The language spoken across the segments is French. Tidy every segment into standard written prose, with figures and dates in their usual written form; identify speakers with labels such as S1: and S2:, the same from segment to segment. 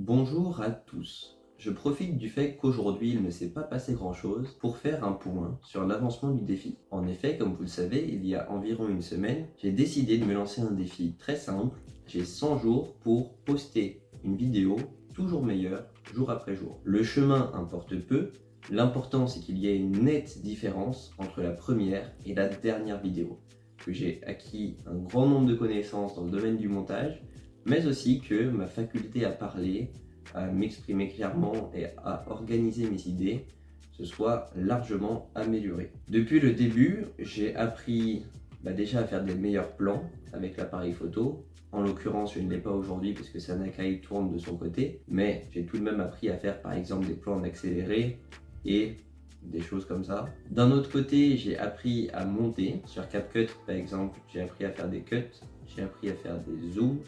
S1: Bonjour à tous. Je profite du fait qu'aujourd'hui il ne s'est pas passé grand chose pour faire un point sur l'avancement du défi. En effet, comme vous le savez, il y a environ une semaine, j'ai décidé de me lancer un défi très simple. J'ai 100 jours pour poster une vidéo toujours meilleure, jour après jour. Le chemin importe peu, l'important c'est qu'il y ait une nette différence entre la première et la dernière vidéo. Que j'ai acquis un grand nombre de connaissances dans le domaine du montage, mais aussi que ma faculté à parler, à m'exprimer clairement et à organiser mes idées se soit largement améliorée. Depuis le début, j'ai appris déjà à faire des meilleurs plans avec l'appareil photo. En l'occurrence, je ne l'ai pas aujourd'hui parce que Sanakai tourne de son côté, mais j'ai tout de même appris à faire par exemple des plans en accéléré et des choses comme ça. D'un autre côté, j'ai appris à monter sur CapCut par exemple. J'ai appris à faire des cuts, j'ai appris à faire des zooms,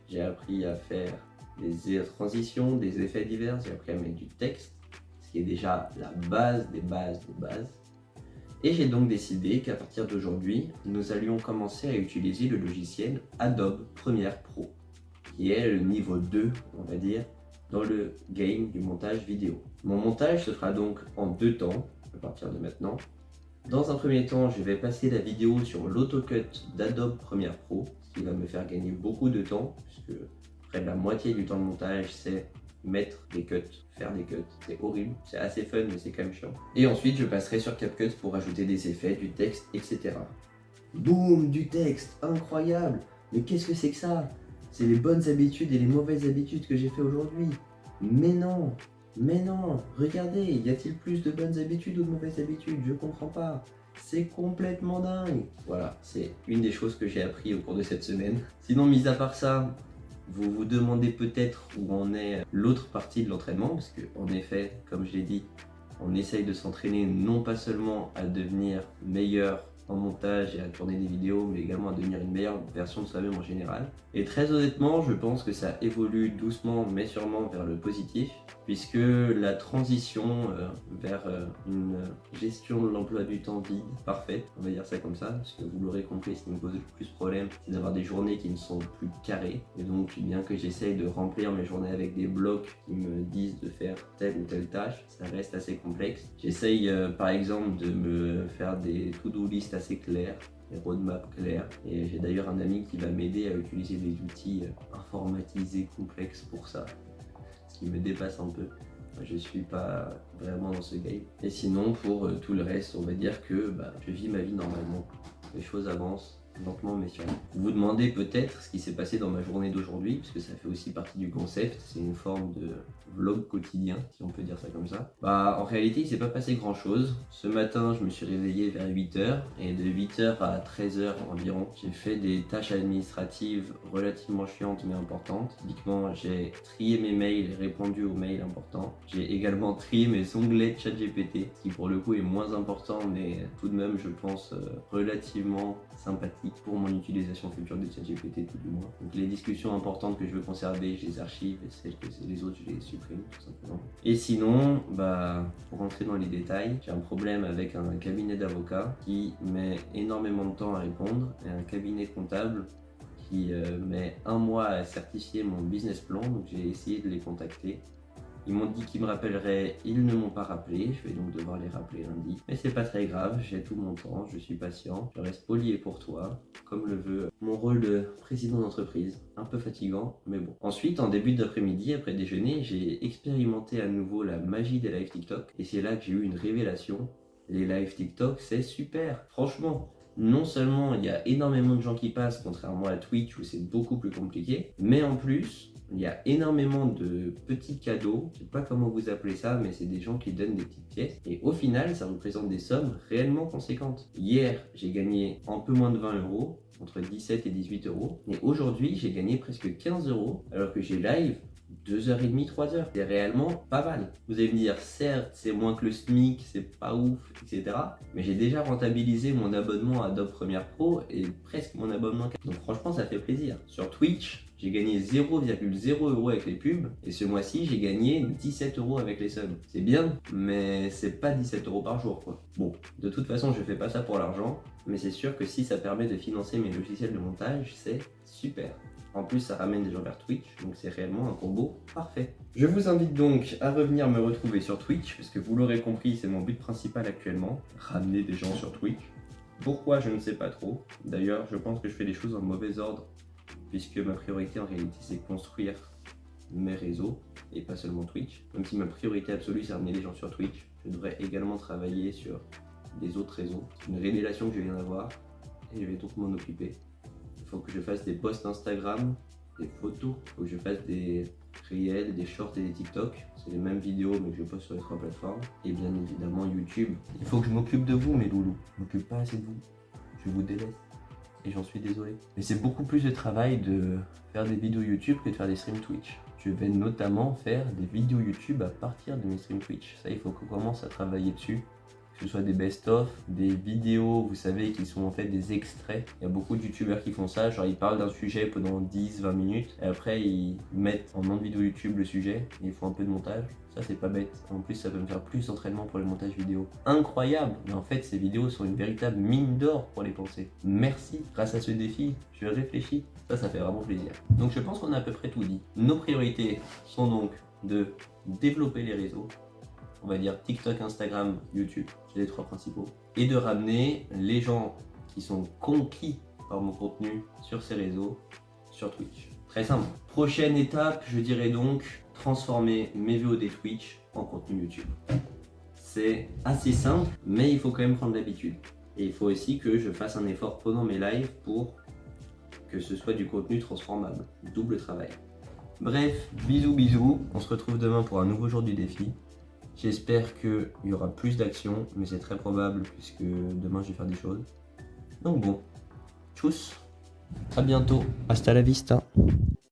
S1: j'ai appris à faire des transitions, des effets divers, j'ai appris à mettre du texte, ce qui est déjà la base des bases des bases. Et j'ai donc décidé qu'à partir d'aujourd'hui, nous allions commencer à utiliser le logiciel Adobe Premiere Pro, qui est le niveau 2, on va dire, dans le game du montage vidéo. Mon montage se fera donc en 2 temps, à partir de maintenant. Dans un premier temps, je vais passer la vidéo sur l'AutoCut d'Adobe Premiere Pro, ce qui va me faire gagner beaucoup de temps, puisque près de la moitié du temps de montage, c'est mettre des cuts, faire des cuts. C'est horrible, c'est assez fun, mais c'est quand même chiant. Et ensuite, je passerai sur CapCut pour ajouter des effets, du texte, etc. Boum, du texte, incroyable! Mais qu'est-ce que c'est que ça? C'est les bonnes habitudes et les mauvaises habitudes que j'ai fait aujourd'hui. Mais non! Mais non, regardez, y a-t-il plus de bonnes habitudes ou de mauvaises habitudes? Je comprends pas. C'est complètement dingue. Voilà, c'est une des choses que j'ai appris au cours de cette semaine. Sinon, mis à part ça, vous vous demandez peut-être où en est l'autre partie de l'entraînement, parce que en effet, comme je l'ai dit, on essaye de s'entraîner non pas seulement à devenir meilleur en montage et à tourner des vidéos, mais également à devenir une meilleure version de soi-même en général. Et très honnêtement, je pense que ça évolue doucement mais sûrement vers le positif, puisque la transition vers une gestion de l'emploi du temps vide, parfaite, on va dire ça comme ça, parce que vous l'aurez compris, ce qui me pose le plus problème, c'est d'avoir des journées qui ne sont plus carrées. Et donc, bien que j'essaye de remplir mes journées avec des blocs qui me disent de faire telle ou telle tâche, ça reste assez complexe. J'essaye par exemple de me faire des to-do list assez clairs, des roadmaps clairs. Et j'ai d'ailleurs un ami qui va m'aider à utiliser des outils informatisés complexes pour ça, ce qui me dépasse un peu. Moi, je suis pas vraiment dans ce game. Et sinon, pour tout le reste, on va dire que je vis ma vie normalement. Les choses avancent lentement mais sûrement. Vous vous demandez peut-être ce qui s'est passé dans ma journée d'aujourd'hui, puisque ça fait aussi partie du concept. C'est une forme de vlog quotidien, si on peut dire ça comme ça. En réalité, il s'est pas passé grand chose. Ce matin, je me suis réveillé vers 8h, et de 8h à 13h environ, j'ai fait des tâches administratives relativement chiantes mais importantes. Typiquement, j'ai trié mes mails et répondu aux mails importants. J'ai également trié mes onglets ChatGPT, ce qui pour le coup est moins important, mais tout de même, je pense, relativement sympathique pour mon utilisation future de ChatGPT, tout du moins. Donc les discussions importantes que je veux conserver, je les archive, et celles que c'est les autres, je les supprime tout simplement. Et sinon, pour rentrer dans les détails, j'ai un problème avec un cabinet d'avocats qui met énormément de temps à répondre, et un cabinet comptable qui met 1 mois à certifier mon business plan. Donc j'ai essayé de les contacter. Ils m'ont dit qu'ils me rappelleraient, ils ne m'ont pas rappelé, je vais donc devoir les rappeler lundi. Mais c'est pas très grave, j'ai tout mon temps, je suis patient, je reste poli et pour toi, comme le veut mon rôle de président d'entreprise. Un peu fatigant, mais bon. Ensuite, en début d'après-midi, après déjeuner, j'ai expérimenté à nouveau la magie des lives TikTok. Et c'est là que j'ai eu une révélation. Les lives TikTok, c'est super, franchement. Non seulement il y a énormément de gens qui passent, contrairement à Twitch où c'est beaucoup plus compliqué, mais en plus, il y a énormément de petits cadeaux, je sais pas comment vous appelez ça, mais c'est des gens qui donnent des petites pièces. Et au final, ça représente des sommes réellement conséquentes. Hier, j'ai gagné un peu moins de 20 euros, entre 17 et 18 euros. Et aujourd'hui, j'ai gagné presque 15 euros, alors que j'ai live 2h30, 3h. C'est réellement pas mal. Vous allez me dire, certes, c'est moins que le SMIC, c'est pas ouf, etc. Mais j'ai déjà rentabilisé mon abonnement à Adobe Premiere Pro et presque mon abonnement. Donc franchement, ça fait plaisir. Sur Twitch, j'ai gagné 0,0 euros avec les pubs, et ce mois-ci, j'ai gagné 17 euros avec les subs. C'est bien, mais c'est pas 17 euros par jour, quoi. Bon, de toute façon, je fais pas ça pour l'argent, mais c'est sûr que si ça permet de financer mes logiciels de montage, c'est super. En plus, ça ramène des gens vers Twitch, donc c'est réellement un combo parfait. Je vous invite donc à revenir me retrouver sur Twitch, parce que vous l'aurez compris, c'est mon but principal actuellement, ramener des gens sur Twitch. Pourquoi, je ne sais pas trop. D'ailleurs, je pense que je fais les choses en mauvais ordre, puisque ma priorité en réalité, c'est construire mes réseaux, et pas seulement Twitch. Même si ma priorité absolue, c'est ramener les gens sur Twitch, je devrais également travailler sur des autres réseaux. C'est une révélation que je viens d'avoir, et je vais donc m'en occuper. Il faut que je fasse des posts Instagram, des photos, il faut que je fasse des réels, des shorts et des TikTok. C'est les mêmes vidéos mais que je poste sur les 3 plateformes. Et bien évidemment YouTube. Il faut que je m'occupe de vous mes loulous. Je m'occupe pas assez de vous. Je vous délaisse. Et j'en suis désolé. Mais c'est beaucoup plus de travail de faire des vidéos YouTube que de faire des streams Twitch. Je vais notamment faire des vidéos YouTube à partir de mes streams Twitch. Ça, il faut qu'on commence à travailler dessus. Que ce soit des best-of, des vidéos, vous savez, qui sont en fait des extraits. Il y a beaucoup de youtubeurs qui font ça, genre ils parlent d'un sujet pendant 10-20 minutes et après ils mettent en nom de vidéo YouTube le sujet et ils font un peu de montage. Ça c'est pas bête, en plus ça peut me faire plus d'entraînement pour le montage vidéo. Incroyable, mais en fait ces vidéos sont une véritable mine d'or pour les penser. Merci, grâce à ce défi, je réfléchis, ça fait vraiment plaisir. Donc je pense qu'on a à peu près tout dit. Nos priorités sont donc de développer les réseaux, on va dire TikTok, Instagram, YouTube, c'est les 3 principaux, et de ramener les gens qui sont conquis par mon contenu sur ces réseaux, sur Twitch. Très simple. Prochaine étape, je dirais donc transformer mes VOD Twitch en contenu YouTube. C'est assez simple, mais il faut quand même prendre l'habitude. Et il faut aussi que je fasse un effort pendant mes lives pour que ce soit du contenu transformable. Double travail. Bref, bisous, on se retrouve demain pour un nouveau jour du défi. J'espère qu'il y aura plus d'action, mais c'est très probable puisque demain je vais faire des choses. Donc bon, tchuss, à bientôt, hasta la vista.